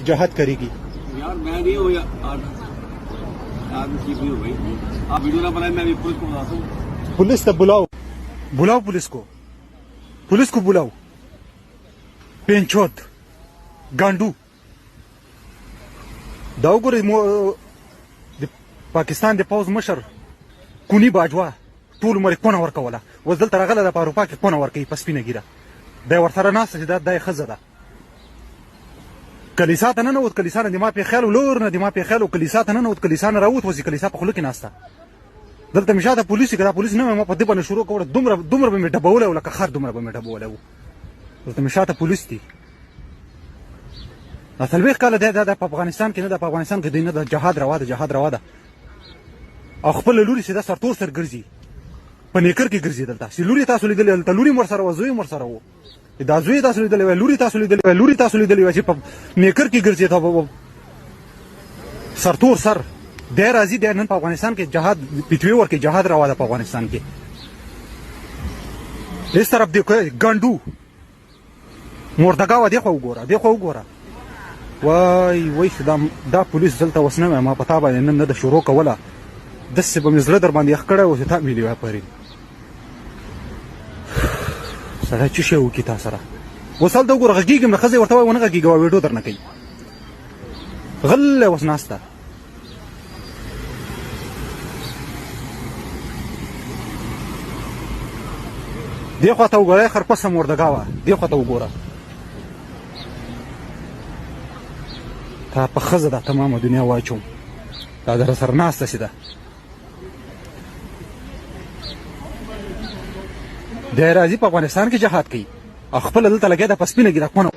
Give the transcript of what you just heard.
जहाद करेगी। यार मैं नहीं हूँ आदमी नहीं हो भाई, आप वीडियो ना बनाए, मैं अभी पुलिस को बुलाता हूँ। पुलिस तब बुलाओ, बुलाओ पुलिस को बुलाओ। पेंचोत गांडू दाउगुर पाकिस्तान د پوز مشر کونی باجوا ټول مر کونه ورکوله وز دلته راغله د اروپا کې کونه ورکوي په سپینه ګیره د ورسره ناسته چې دا ښځه ده. کلیسا ته ننوت، کلیسا نه د ما پې خیال لور نه د ما پې خیال کلیسا ته ننوت، کلیسا نه راووت، وځي کلیسا په خوله کې ناسته. دلته مې شاته پولیس که دا پولیس نه وای ما په دې باندې شروع کوله، دومره به مې ډبولی و لکه خر دومره به مې ډبولی و. دلته مې شاته پولیس دي. دا 40 کاله دی دا په افغانستان کې نه ده، په افغانستان کې دی نه ده. جهاد روا ده او خپل لوري سیده سرتور سر ګرځي، په نیکر کې ګرځي. دلته چې لوري تاسو لیدلې، دلته لوري مر سره و، زوی مر سره و، دا زوی تاسو لیدلې وای، لوري تاسو لیدلې وای چې په نیکر کې ګرځي. ته سرتور سر دی راځي دی نن په افغانستان کې جهاد پیټوي ورکې، جهاد روا ده په افغانستان کې. هیڅ طرف دی ګنډو مردګاوه دی خو وګوره. وای چې دا پولیس دلته اوس نه ما په تا باندې نن نه ده شروع کوله، داسې به مې زړه در باندې یخ کړی و چې تا مې لیوه پرې. سړی څه شی وکړي تا سره؟ اوس هلته وګوره غږېږم نه، ښځې ورته وایي ونه غږېږه ویډیو در نه کوي، غلی اوس ناسته. دې خوا ته وګوره خرپسه مردګاوه، دې خوا ته وګوره. تا په ښځه دا تمامه دنیا واچوم، دا در سره ناسته چې ده. دی راځي په افغانستان کې جهاد کوي او خپله دلته لګیا ده په سپینه ګیره کونه